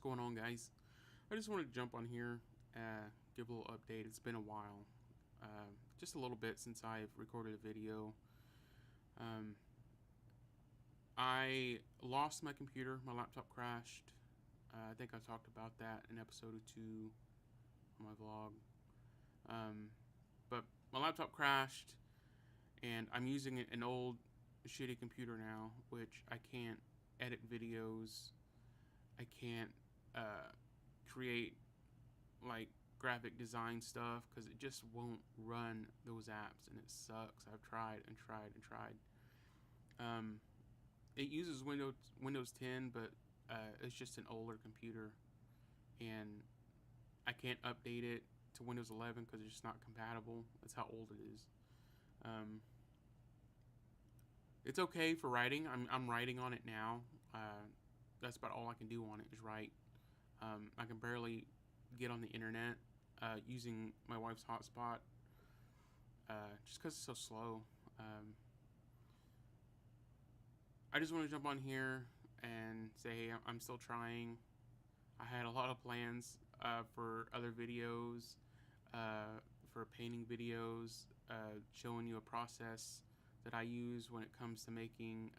going on, guys? I just wanted to jump on here, give a little update. It's been a while, just a little bit since I've recorded a video. Um, I lost my computer. My laptop crashed. I think I talked about that in episode 2 on my vlog. But my laptop crashed, and I'm using an old, shitty computer now, which I can't edit videos. I can't create like graphic design stuff because it just won't run those apps, and it sucks. I've tried and tried and tried. It uses Windows 10, but it's just an older computer, and I can't update it to Windows 11 because it's just not compatible. That's how old it is. It's okay for writing. I'm writing on it now. That's about all I can do on it is write. I can barely get on the internet using my wife's hotspot just because it's so slow. I just want to jump on here and say, hey, I'm still trying. I had a lot of plans for other videos, for painting videos, showing you a process that I use when it comes to making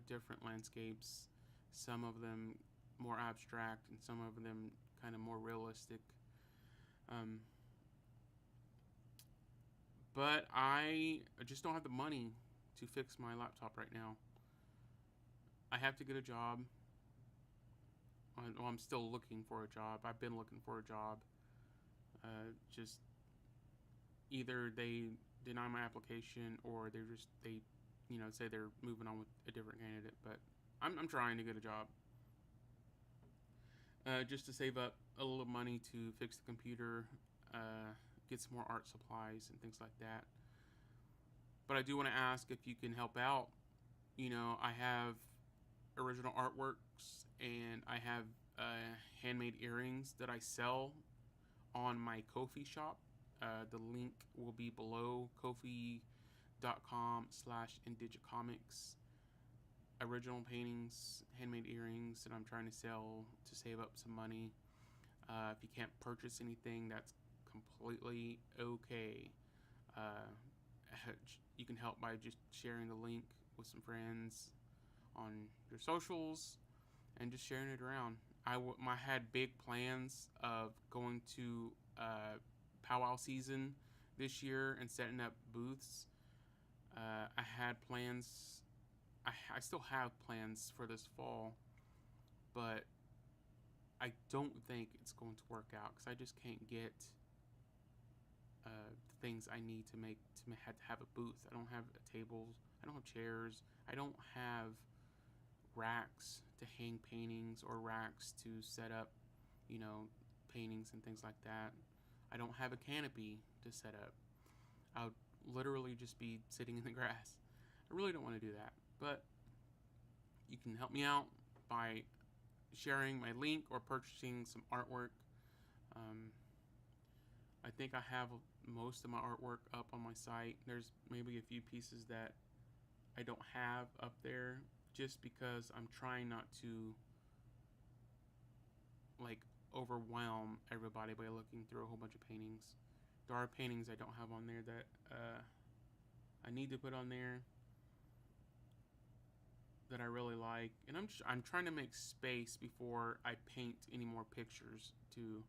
different landscapes. Some of them more abstract and some of them kind of more realistic. But I just don't have the money to fix my laptop right now. I have to get a job. Well, I'm still looking for a job. I've been looking for a job. Just either they deny my application or they say they're moving on with a different candidate. But I'm trying to get a job. Just to save up a little money to fix the computer, get some more art supplies and things like that. But I do want to ask if you can help out. I have original artworks and I have handmade earrings that I sell on my Ko-fi shop. The link will be below, kofi.com/indigitcomics. Original paintings, handmade earrings that I'm trying to sell to save up some money. If you can't purchase anything, that's completely okay. You can help by just sharing the link with some friends on your socials and just sharing it around. I had big plans of going to powwow season this year and setting up booths. I had plans. I still have plans for this fall, but I don't think it's going to work out because I just can't get the things I need to have a booth. I don't have tables. I don't have chairs. I don't have racks to hang paintings or racks to set up, paintings and things like that. I don't have a canopy to set up. I would literally just be sitting in the grass. I really don't want to do that, but you can help me out by sharing my link or purchasing some artwork. I think I have most of my artwork up on my site. There's maybe a few pieces that I don't have up there just because I'm trying not to overwhelm everybody by looking through a whole bunch of paintings. There are paintings I don't have on there that I need to put on there that I really like, and I'm trying to make space before I paint any more pictures too,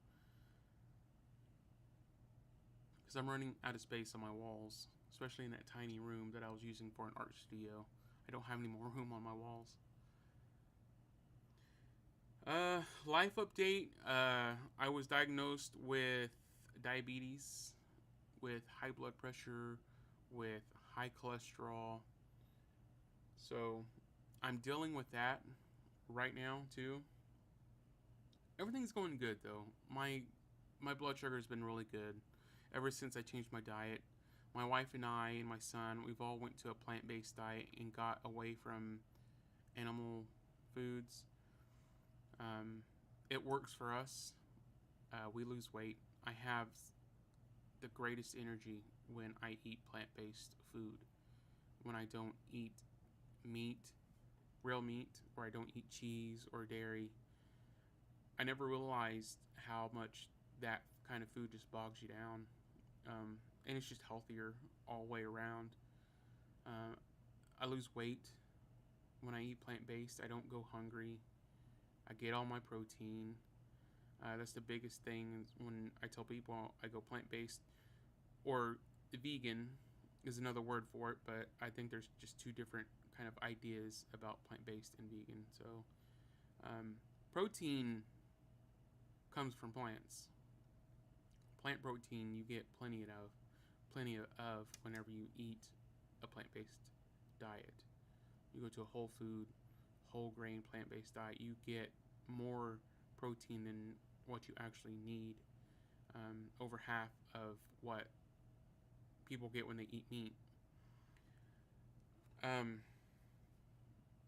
because I'm running out of space on my walls, especially in that tiny room that I was using for an art studio. I don't have any more room on my walls. Life update. I was diagnosed with diabetes, with high blood pressure, with high cholesterol. So I'm dealing with that right now too. Everything's going good though. My blood sugar has been really good ever since I changed my diet. My wife and I and my son, we've all went to a plant-based diet and got away from animal foods. It works for us. We lose weight. I have the greatest energy when I eat plant-based food. When I don't eat meat, real meat, or I don't eat cheese or dairy. I never realized how much that kind of food just bogs you down. And it's just healthier all the way around. Uh, I lose weight when I eat plant based. I don't go hungry. I get all my protein. That's the biggest thing when I tell people I go plant based, or vegan is another word for it, but I think there's just two different kind of ideas about plant based and vegan. So, protein comes from plants. Plant protein you get plenty of whenever you eat a plant based diet. You go to a whole food, whole grain plant based diet, you get more protein than what you actually need. Over half of what people get when they eat meat.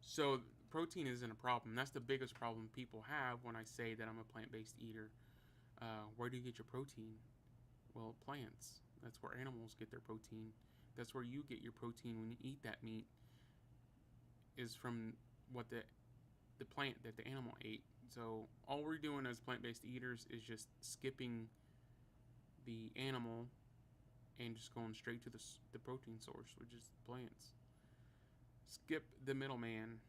So protein isn't a problem. That's the biggest problem people have when I say that I'm a plant-based eater. Where do you get your protein? Well, plants. That's where animals get their protein. That's where you get your protein when you eat that meat. Is from what the plant that the animal ate. So all we're doing as plant-based eaters is just skipping the animal and just going straight to the protein source, which is plants. Skip the middleman.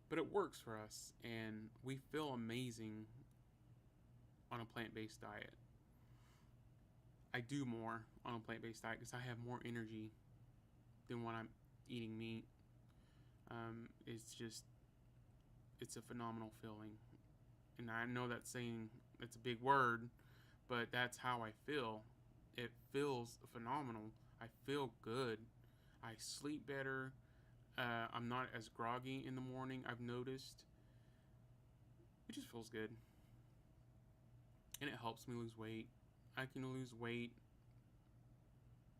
But it works for us, and we feel amazing on a plant-based diet. I do more on a plant-based diet because I have more energy than when I'm eating meat. It's a phenomenal feeling. And I know that saying, it's a big word, but that's how I feel. It feels phenomenal. I feel good. I sleep better. I'm not as groggy in the morning, I've noticed. It just feels good. And it helps me lose weight. I can lose weight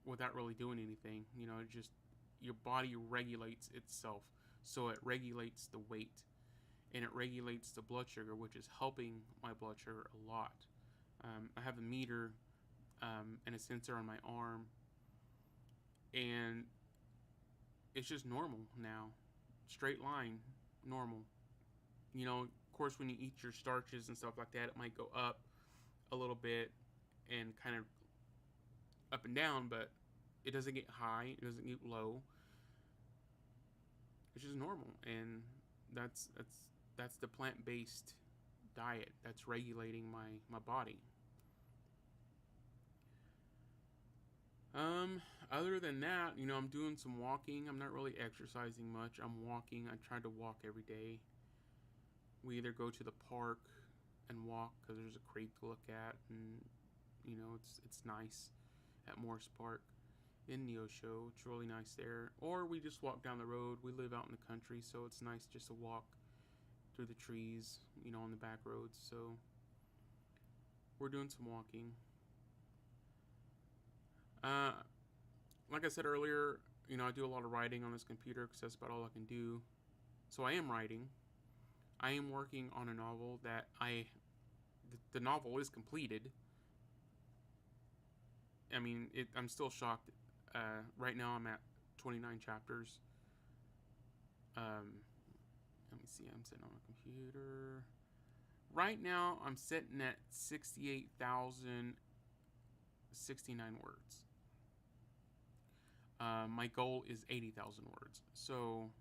without really doing anything. Just your body regulates itself. So it regulates the weight. And it regulates the blood sugar, which is helping my blood sugar a lot. I have a meter and a sensor on my arm. And it's just normal now. Straight line, normal. Of course, when you eat your starches and stuff like that, it might go up a little bit and kind of up and down, but it doesn't get high, it doesn't get low. It's just normal, and that's the plant-based diet that's regulating my body. Other than that, I'm doing some walking. I'm not really exercising much. I'm walking. I try to walk every day. We either go to the park and walk because there's a creek to look at, and it's nice at Morris Park in Niyâwe. It's really nice there. Or we just walk down the road. We live out in the country, so it's nice just to walk through the trees, on the back roads. So we're doing some walking. Like I said earlier, I do a lot of writing on this computer because that's about all I can do. So I am writing. I am working on a novel that the novel is completed. I mean, I'm still shocked. Right now I'm at 29 chapters. Let me see, I'm sitting on a computer. Right now I'm sitting at 68,069 words. My goal is 80,000 words. So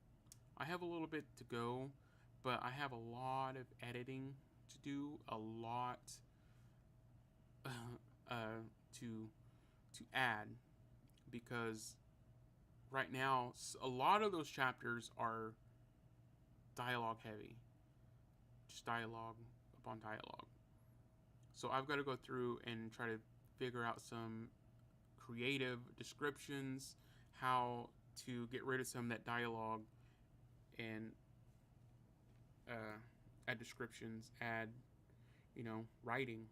I have a little bit to go, but I have a lot of editing to do, a lot to add, because right now a lot of those chapters are dialogue heavy, just dialogue upon dialogue. So I've got to go through and try to figure out some creative descriptions, how to get rid of some of that dialogue, and add descriptions, add writing.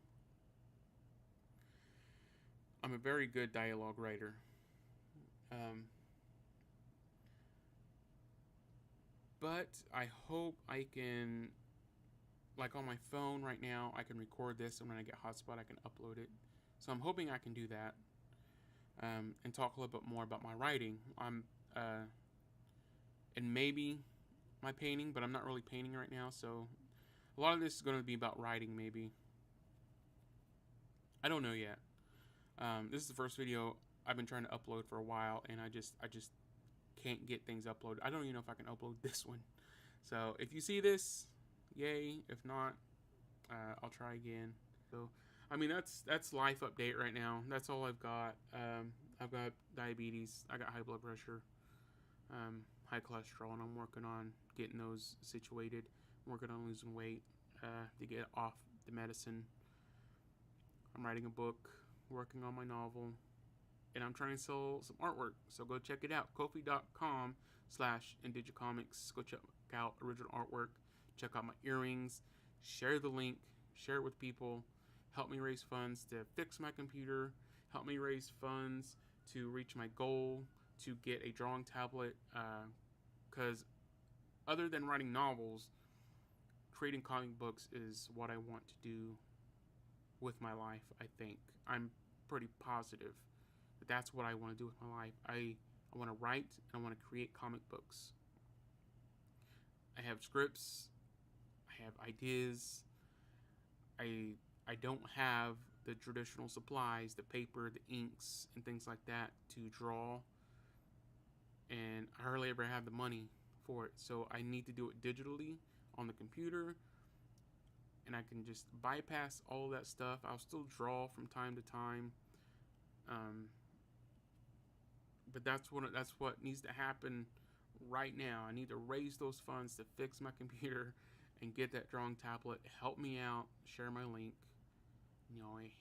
I'm a very good dialogue writer. But I hope I can, like on my phone right now, I can record this, and when I get hotspot, I can upload it. So I'm hoping I can do that, and talk a little bit more about my writing. And maybe my painting, but I'm not really painting right now, so A lot of this is going to be about writing, maybe. I don't know yet. This is the first video I've been trying to upload for a while, and I just can't get things uploaded. I don't even know if I can upload this one. So if you see this, yay. If not, I'll try again. So I mean, that's life update right now. That's all I've got. I've got diabetes. I got high blood pressure, high cholesterol, and I'm working on getting those situated. I'm working on losing weight to get off the medicine. I'm writing a book, working on my novel, and I'm trying to sell some artwork. So go check it out. Ko-fi.com/indigicomics. Go check out original artwork. Check out my earrings. Share the link. Share it with people. Help me raise funds to fix my computer. Help me raise funds to reach my goal to get a drawing tablet. Because other than writing novels, creating comic books is what I want to do with my life. I think I'm pretty positive that that's what I want to do with my life. I want to write and I want to create comic books. I have scripts. I have ideas. I don't have the traditional supplies, the paper, the inks, and things like that to draw. And I hardly ever have the money for it. So I need to do it digitally on the computer. And I can just bypass all that stuff. I'll still draw from time to time. But that's what needs to happen right now. I need to raise those funds to fix my computer and get that drawing tablet. Help me out. Share my link. Niyâwe.